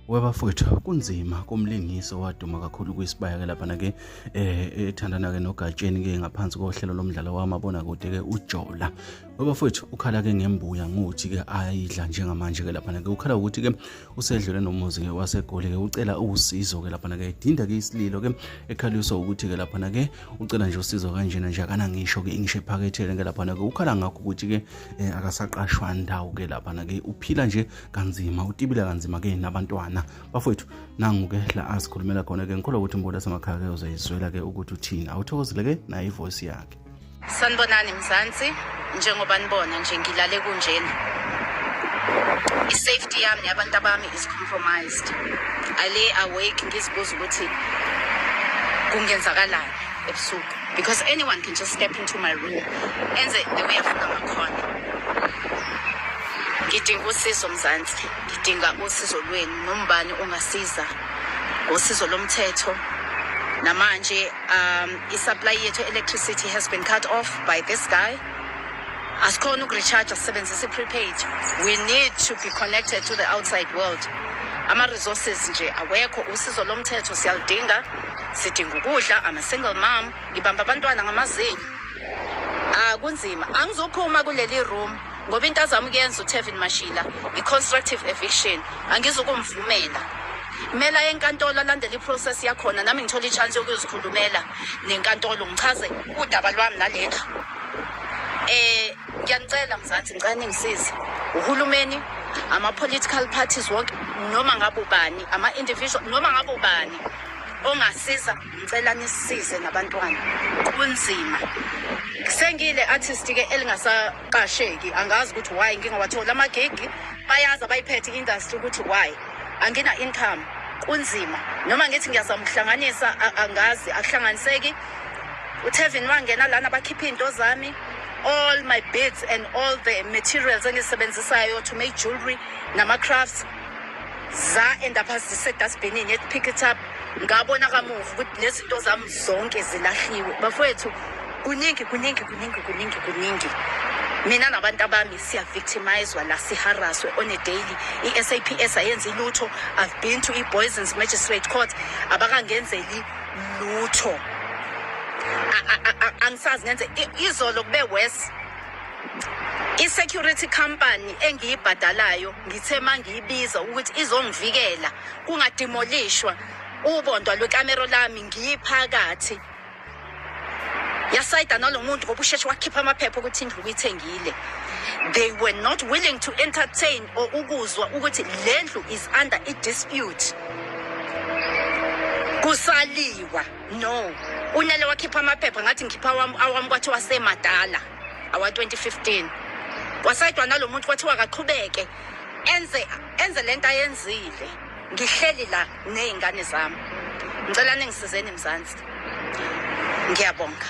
Webafowethu kunzima kumlingiso waduma kakhulu kwisibaya ke lapha na ke ethandana ke noGatsheni ke ngaphansi kohlelo lomdlalo wamabona kude ke uJola. Webafowethu ukhala ke ngembuya nguthi ke ayidla njengamanje ke lapha na ke ukhala ukuthi ke usedlule nomuzi ke wasegoli ke ucela usizo ke lapha na ke idinda ke isililo ke ekhaliswa ukuthi ke lapha na ke ucela nje usizo kanjena nje akana ngisho ke English ephakethele ke lapha na ke ukhala ngakho ukuthi ke akasaqashwa ndawo ke lapha na ke uphila nje kanzima utibila kanzima ke nabantwana. Bafowethu nangu ke la asikhulumela khona ke ngikholwa ukuthi imbola samakhaya ke uzayizwela ke ukuthi uthini awuthokozile ke nayo ivoice yakhe. Sanibonani Mzansi, njengoba nibona nje ngilale kunjena. I-safety yami yabantu abami is compromised. I lay awake ngizibuza ukuthi kungenzakalani ebusuku because anyone can just step into my room enze the way afuna ngakhona. Ngidinga usizo Mzansi, ngidinga usizo lwenu nombani ongasiza ngosizo lomthetho. Namanje i-supply yethu electricity has been cut off by this guy. Asikhona ukurecharge asebenzisa i-prepaid. We need to be connected to the outside world. Ama-resources nje awekho, usizo lomthetho siyalidinga. Sidinga ukudla, I'm a single mom, ngibamba abantwana ngamazinyo. Kunzima, angizophuma kuleli room ngoba into azama ukuyenza uTevin Mashila i-constructive eviction angizokumvumela. Mela enkantolo alandela iprocess yakhona nami ngithola i-chance yokuzikhulumela nenkantolo ngichaze udaba lwami nalela. Ngiyanicela Mzansi ngicela ningisize. Uhulumeni, ama-political parties wonke noma ngabe ubani, ama-individual noma ngabe ubani ongasiza ngicela nisisize nabantwana. Kunzima. Sengile artist ke elingasaqasheki angazi ukuthi why ngingawathola amagigi bayazi abayiphethe industry ukuthi why angina income. Kunzima noma ngithi ngiyazama ukuhlanganisa angazi akuhlanganiseki. uTevin wangena lana bakhipha into zami, all my beads and all the materials engisebenzisayo to make jewelry nama crafts za end up dustbinini yet pick it up. Ngabona kamuva ukuthi lezi zinto zami zonke zilahliwe. Bafowethu kuningi. Mina nabantu abami siya victimized la siharaswe on a daily. I-SAPS ayenza ilutho. I've been to i-Boysens Magistrate Court abakangenzeli lutho. Angisazi ngenze izolo kube worse. I-security company engiyibhadalayo ngithe mangiyibiza ukuthi izongivikela kungademolishwa ubondwa lwekamera lami ngiyiphakathi. Yasayida nalomuntu ngoba usheshe wakhipha amaphepha ukuthi indlu uyithengile. They were not willing to entertain or ukuzwa ukuthi lendlu is under a dispute. Kusaliwa no. Unele wakhipha amaphepha ngathi ngikhipha awami kwathi wasemadala awa 2015. Wasayidwa nalomuntu kwathi wakaqhubeke enze lento ayenzile. Ngihleli la nezingane zami. Ngicela ningisizeni Mzansi. Ngiyabonga.